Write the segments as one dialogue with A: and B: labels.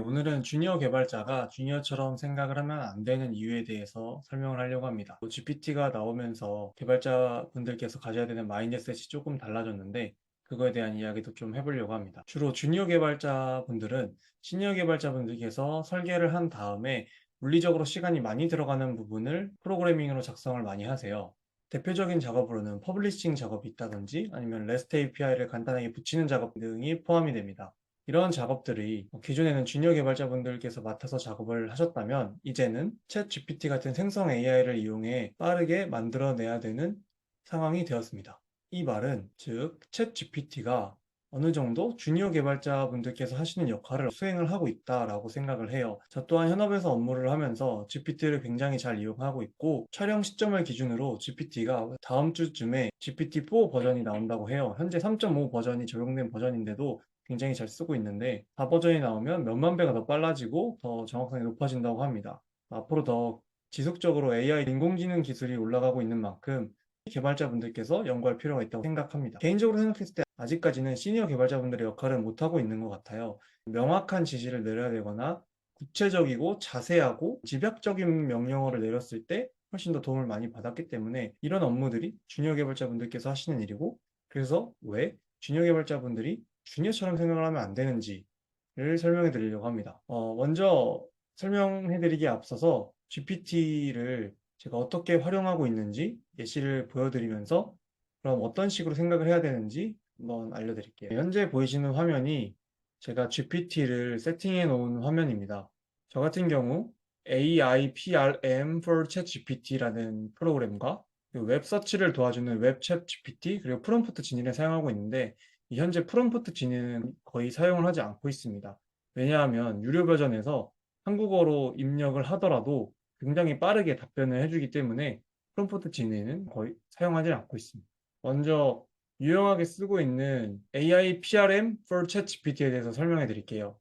A: 오늘은 주니어 개발자가 주니어처럼 생각을 하면 안 되는 이유에 대해서 설명을 하려고 합니다. GPT가 나오면서 개발자분들께서 가져야 되는 마인드셋이 조금 달라졌는데 그거에 대한 이야기도 좀 해보려고 합니다. 주로 주니어 개발자분들은 시니어 개발자분들께서 설계를 한 다음에 물리적으로 시간이 많이 들어가는 부분을 프로그래밍으로 작성을 많이 하세요. 대표적인 작업으로는 퍼블리싱 작업이 있다든지 아니면 REST API를 간단하게 붙이는 작업 등이 포함이 됩니다. 이런 작업들이 기존에는 주니어 개발자분들께서 맡아서 작업을 하셨다면 이제는 챗 GPT 같은 생성 AI를 이용해 빠르게 만들어내야 되는 상황이 되었습니다. 이 말은 즉 챗 GPT가 어느 정도 주니어 개발자분들께서 하시는 역할을 수행을 하고 있다라고 생각을 해요. 저 또한 현업에서 업무를 하면서 GPT를 굉장히 잘 이용하고 있고 촬영 시점을 기준으로 GPT가 다음 주쯤에 GPT-4 버전이 나온다고 해요. 현재 3.5 버전이 적용된 버전인데도 굉장히 잘 쓰고 있는데 4버전이 나오면 몇만 배가 더 빨라지고 더 정확성이 높아진다고 합니다. 앞으로 더 지속적으로 AI 인공지능 기술이 올라가고 있는 만큼 개발자분들께서 연구할 필요가 있다고 생각합니다. 개인적으로 생각했을 때 아직까지는 시니어 개발자분들의 역할을 못하고 있는 것 같아요. 명확한 지시를 내려야 되거나 구체적이고 자세하고 집약적인 명령어를 내렸을 때 훨씬 더 도움을 많이 받았기 때문에 이런 업무들이 주니어 개발자분들께서 하시는 일이고 그래서 왜 주니어 개발자분들이 주니어처럼 생각을 하면 안 되는지를 설명해 드리려고 합니다. 먼저 설명해 드리기에 앞서서 GPT를 제가 어떻게 활용하고 있는지 예시를 보여드리면서 그럼 어떤 식으로 생각을 해야 되는지 한번 알려드릴게요. 현재 보이시는 화면이 제가 GPT를 세팅해 놓은 화면입니다. 저 같은 경우 AIPRM for ChatGPT라는 프로그램과 웹 서치를 도와주는 웹 챗 GPT 그리고 프롬프트 진인을 사용하고 있는데 이 현재 프롬프트 진인은 거의 사용을 하지 않고 있습니다. 왜냐하면 유료 버전에서 한국어로 입력을 하더라도 굉장히 빠르게 답변을 해주기 때문에 프롬프트 진인은 거의 사용하지 않고 있습니다. 먼저 유용하게 쓰고 있는 AI PRM for ChatGPT에 대해서 설명해 드릴게요.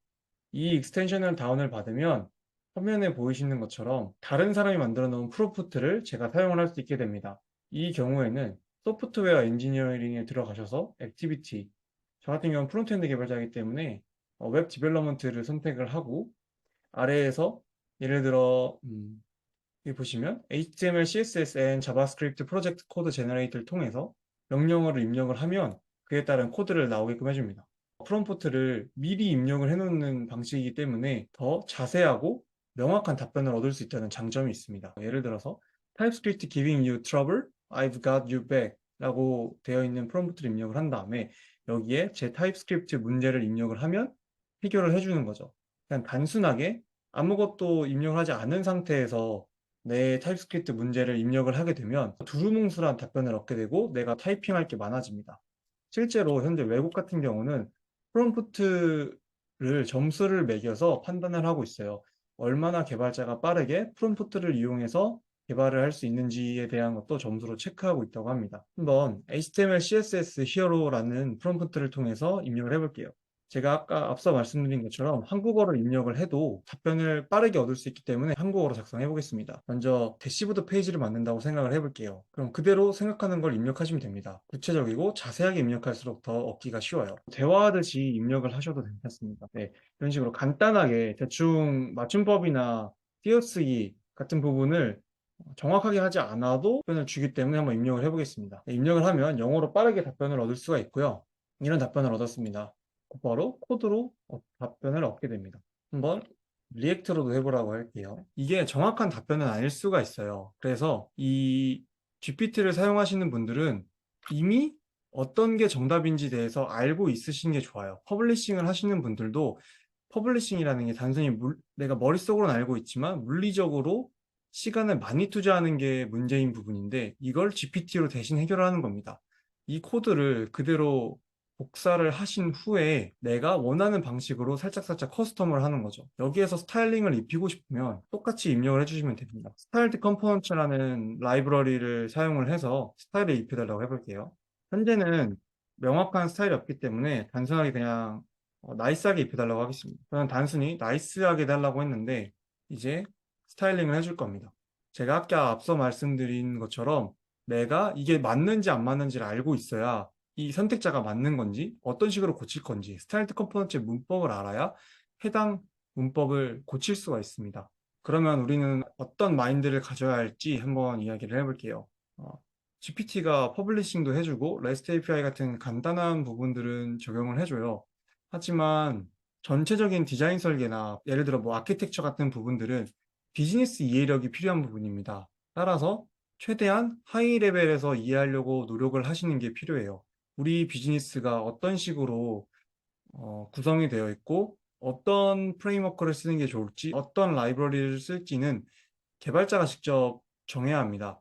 A: 이 익스텐션을 다운을 받으면 화면에 보이시는 것처럼 다른 사람이 만들어 놓은 프롬프트를 제가 사용을 할 수 있게 됩니다. 이 경우에는 소프트웨어 엔지니어링에 들어가셔서 액티비티, 저 같은 경우는 프론트엔드 개발자이기 때문에 웹 디벨로먼트를 선택을 하고 아래에서 예를 들어 여기 보시면 HTML, CSS, and 자바스크립트 프로젝트 코드 제너레이터를 통해서 명령어를 입력을 하면 그에 따른 코드를 나오게끔 해줍니다. 프롬프트를 미리 입력을 해놓는 방식이기 때문에 더 자세하고 명확한 답변을 얻을 수 있다는 장점이 있습니다. 예를 들어서 TypeScript giving you trouble, I've got you back 라고 되어 있는 프롬프트를 입력을 한 다음에 여기에 제 타입스크립트 문제를 입력을 하면 해결을 해주는 거죠. 그냥 단순하게 아무것도 입력을 하지 않은 상태에서 내 타입스크립트 문제를 입력을 하게 되면 두루뭉술한 답변을 얻게 되고 내가 타이핑할 게 많아집니다. 실제로 현재 외국 같은 경우는 프롬프트를 점수를 매겨서 판단을 하고 있어요. 얼마나 개발자가 빠르게 프롬프트를 이용해서 개발을 할 수 있는지에 대한 것도 점수로 체크하고 있다고 합니다. 한번 HTML, CSS 히어로라는 프롬프트를 통해서 입력을 해볼게요. 제가 아까 앞서 말씀드린 것처럼 한국어를 입력을 해도 답변을 빠르게 얻을 수 있기 때문에 한국어로 작성해 보겠습니다. 먼저 대시보드 페이지를 만든다고 생각을 해볼게요. 그럼 그대로 생각하는 걸 입력하시면 됩니다. 구체적이고 자세하게 입력할수록 더 얻기가 쉬워요. 대화하듯이 입력을 하셔도 괜찮습니다. 네, 이런 식으로 간단하게 대충 맞춤법이나 띄어쓰기 같은 부분을 정확하게 하지 않아도 답변을 주기 때문에 한번 입력을 해보겠습니다. 네, 입력을 하면 영어로 빠르게 답변을 얻을 수가 있고요. 이런 답변을 얻었습니다. 곧바로 코드로 답변을 얻게 됩니다. 한번 리액트로도 해보라고 할게요. 이게 정확한 답변은 아닐 수가 있어요. 그래서 이 GPT를 사용하시는 분들은 이미 어떤 게 정답인지 대해서 알고 있으신 게 좋아요. 퍼블리싱을 하시는 분들도 퍼블리싱이라는 게 단순히 내가 머릿속으로는 알고 있지만 물리적으로 시간을 많이 투자하는 게 문제인 부분인데 이걸 GPT로 대신 해결하는 겁니다. 이 코드를 그대로 복사를 하신 후에 내가 원하는 방식으로 살짝살짝 커스텀을 하는 거죠. 여기에서 스타일링을 입히고 싶으면 똑같이 입력을 해주시면 됩니다. 스타일드 컴포넌츠라는 라이브러리를 사용을 해서 스타일을 입혀달라고 해볼게요. 현재는 명확한 스타일이 없기 때문에 단순하게 그냥 나이스하게 입혀달라고 하겠습니다. 저는 단순히 나이스하게 달라고 했는데 이제 스타일링을 해줄 겁니다. 제가 아까 앞서 말씀드린 것처럼 내가 이게 맞는지 안 맞는지를 알고 있어야 이 선택자가 맞는 건지 어떤 식으로 고칠 건지 스타일드 컴포넌트의 문법을 알아야 해당 문법을 고칠 수가 있습니다. 그러면 우리는 어떤 마인드를 가져야 할지 한번 이야기를 해볼게요. 어, GPT가 퍼블리싱도 해주고 REST API 같은 간단한 부분들은 적용을 해줘요. 하지만 전체적인 디자인 설계나 예를 들어 뭐 아키텍처 같은 부분들은 비즈니스 이해력이 필요한 부분입니다. 따라서 최대한 하이 레벨에서 이해하려고 노력을 하시는 게 필요해요. 우리 비즈니스가 어떤 식으로 구성이 되어 있고 어떤 프레임워크를 쓰는 게 좋을지 어떤 라이브러리를 쓸지는 개발자가 직접 정해야 합니다.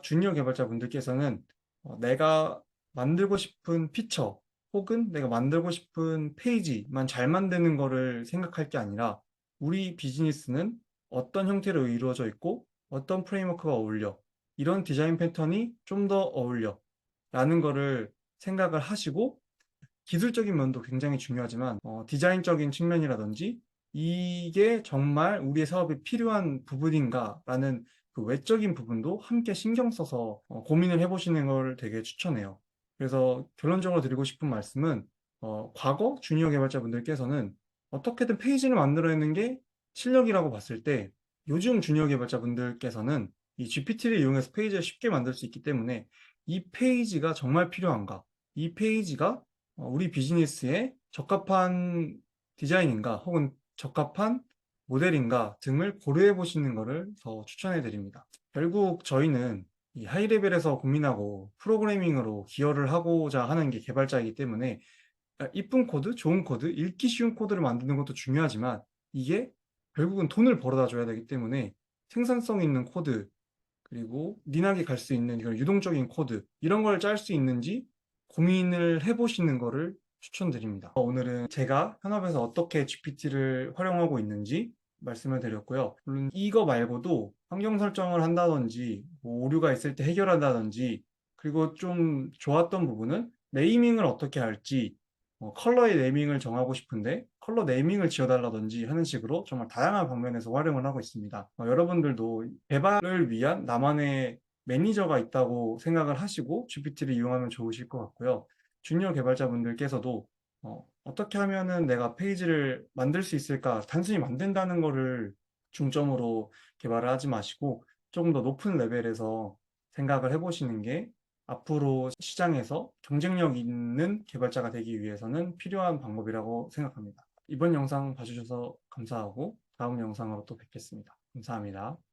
A: 주니어 개발자분들께서는 내가 만들고 싶은 피처 혹은 내가 만들고 싶은 페이지만 잘 만드는 거를 생각할 게 아니라 우리 비즈니스는 어떤 형태로 이루어져 있고 어떤 프레임워크가 어울려 이런 디자인 패턴이 좀 더 어울려 라는 거를 생각을 하시고 기술적인 면도 굉장히 중요하지만 디자인적인 측면이라든지 이게 정말 우리의 사업에 필요한 부분인가라는 그 외적인 부분도 함께 신경 써서 고민을 해보시는 걸 되게 추천해요. 그래서 결론적으로 드리고 싶은 말씀은 과거 주니어 개발자분들께서는 어떻게든 페이지를 만들어내는 게 실력이라고 봤을 때 요즘 주니어 개발자분들께서는 이 GPT를 이용해서 페이지를 쉽게 만들 수 있기 때문에 이 페이지가 정말 필요한가? 이 페이지가 우리 비즈니스에 적합한 디자인인가 혹은 적합한 모델인가 등을 고려해 보시는 것을 더 추천해 드립니다. 결국 저희는 이 하이 레벨에서 고민하고 프로그래밍으로 기여를 하고자 하는 게 개발자이기 때문에 이쁜 코드, 좋은 코드, 읽기 쉬운 코드를 만드는 것도 중요하지만 이게 결국은 돈을 벌어다 줘야 되기 때문에 생산성 있는 코드, 그리고 니나게 갈 수 있는 이런 유동적인 코드 이런 걸 짤 수 있는지 고민을 해보시는 거를 추천드립니다. 오늘은 제가 현업에서 어떻게 GPT를 활용하고 있는지 말씀을 드렸고요. 물론 이거 말고도 환경 설정을 한다든지 뭐 오류가 있을 때 해결한다든지 그리고 좀 좋았던 부분은 네이밍을 어떻게 할지 컬러의 네이밍을 정하고 싶은데 컬러 네이밍을 지어달라든지 하는 식으로 정말 다양한 방면에서 활용을 하고 있습니다. 여러분들도 개발을 위한 나만의 매니저가 있다고 생각을 하시고 GPT를 이용하면 좋으실 것 같고요. 주니어 개발자분들께서도 떻게 하면은 내가 페이지를 만들 수 있을까? 단순히 만든다는 거를 중점으로 개발을 하지 마시고 조금 더 높은 레벨에서 생각을 해보시는 게 앞으로 시장에서 경쟁력 있는 개발자가 되기 위해서는 필요한 방법이라고 생각합니다. 이번 영상 봐주셔서 감사하고 다음 영상으로 또 뵙겠습니다. 감사합니다.